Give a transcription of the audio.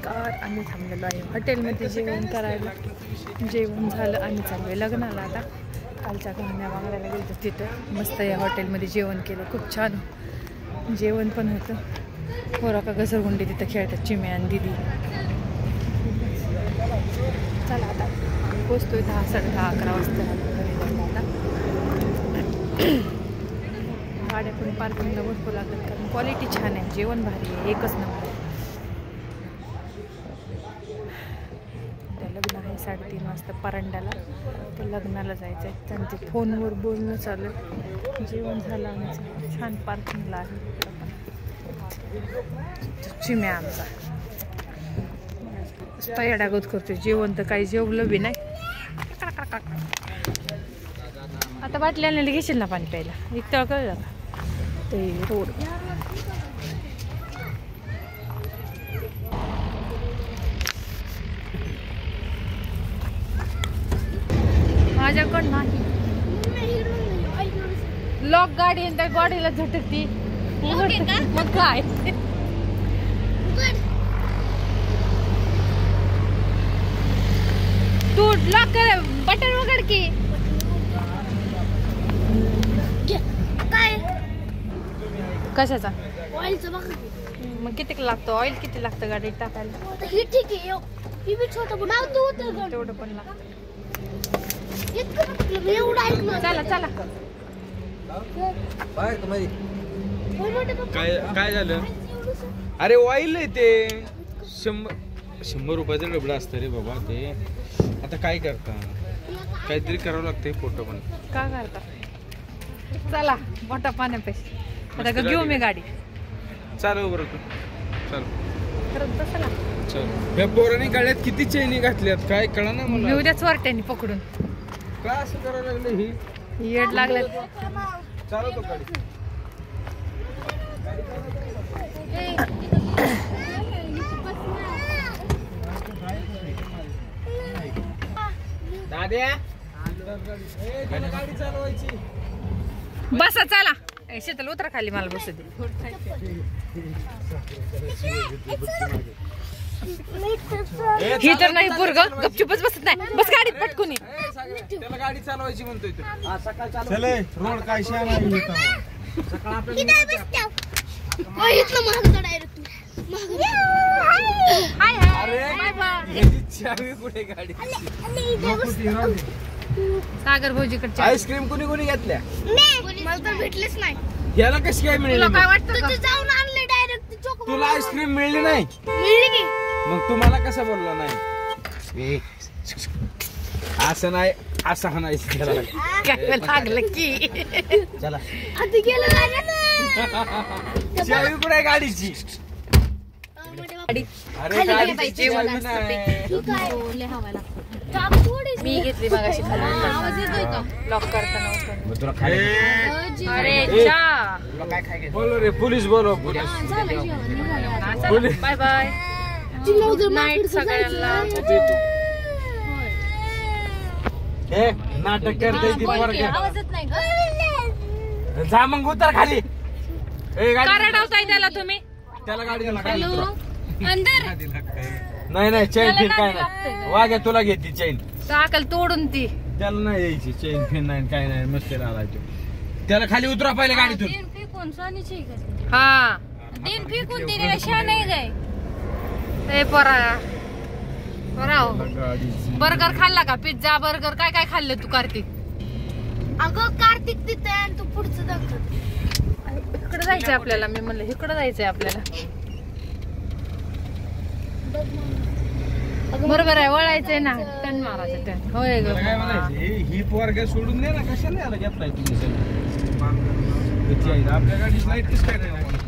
नमस्कार. आम्ही थांबलेलो आहे हॉटेलमध्ये जेवण करायला. जेवण झालं, आम्ही चाललोय लग्नाला. आता कालच्या कन्या बघायला गेलो तिथं मस्त या हॉटेलमध्ये जेवण केलं. खूप छान जेवण पण होतं. पोरा का घसरगुंडी तिथं खेळतात, चिम्या आणि दिदी. चला आता पोचतोय 10, 10:30, 11 वाजता. गाड्या पण पार्किंगला भरपूर लागतात कारण क्वालिटी छान आहे, जेवण भारी आहे, एकच नंबर. लग्न आहे 3:30 वाजता परांड्याला. तर लग्नाला जायचं आहे. त्यांचे फोनवर बोलणं चालू आहे. जेवण झालं आमचं, छान पार्किंगला आहे. चिम्या आमचा तयाडागत करतोय. जेवण तर काही जेवलं बी नाही. आता बाटल्याने घेशील ना पाणी प्यायला. एक तळ कळलं का ते रोड. माझ्याकडं नाही लॉक गाडी, त्या गाडीला झटकती मग काय. तू लॉक कर, बटन उघड की. काय कशाचा ऑइलचा बघा. मग किती लागतं ऑइल, किती लागतं गाडीत टाकायला? ठीक आहे, तेवढं पण लागतं. चला चला. काय झालं? अरे ऑइल आहे ते. 100 रुपयाचं डबडं असतं रे बाबा ते. आता काय करता, काहीतरी करावं लागतंय. फोटो पण का करता. चला मोठा पाण्यापेक्षा आता का घेऊ मी गाडी. चालू बरं तू चालू खरंच. चला चल. या पोरांनी गाड्यात किती चैनी घातल्यात काय कळा ना मला. घेऊ द्या चोरट्यानी पकडून. काय असं करायला लागलं ही? येड लागलं. चालवतो गाडी. दाद्या गाडी चालवायची. बसा चला. शीतल उतरा खाली, मला बसू दे. ही तर नाही पोरग गपचूपच बसत नाही. बस गाडीत पटकून. त्याला गाडी चालवायची म्हणतोय तो. रोड काय सागर भाऊजीकडे आईस्क्रीम कुणी कुणी घेतल्या? मला तर भेटलेच नाही. याला कशी काय मिळाली? काय वाटतं जाऊन आणले डायरेक्ट. तुला आईस्क्रीम मिळली नाही? मिळली की. मग तुम्हाला कसं बोलला नाही? असं नाही, असं हाणायचं. काय लागलं की. चला आधी गेलं चावी कुठे गाडीची? अरे गाडीची चावी नाही. मी घेतली मगाशी लॉक करताना. अरे चा बोलो रे पोलीस, बोलो पोलीस. बाय बाय नाईट सगळ्यांना. हे नाटक करते ती पोरगी. जा मग उतर खाली. रडवताय त्याला तुम्ही? त्याला गाडी अंदर नाही नाही चैन फिन काय नाही. वाघ्या तुला घेतली चैन. टाकल तोडून ती. त्याला नाही यायची चैन फिन नाही काय नाही. मस्त राहायचं. त्याला खाली उतरा पहिले गाडीतून. हा तीन फेकून दिलेला शान आहे काय. बर्गर खाल्ला का? पिझ्झा बर्गर काय काय खाल्लं तू कार्तिक? अगं कार्तिक तिथे आणि तू पुढचं दाखव. इकडे जायचंय आपल्याला. मी म्हणलं इकडे जायचंय आपल्याला. बरोबर आहे, वळायचंय ना. टन मारायचं टन. होय ग. काय म्हणायचं, ही पोरग्या सोडून दे ना. कशाला याला घेतलाय तुम्ही? आपल्या गाडीची लाईट कसं काय नाही?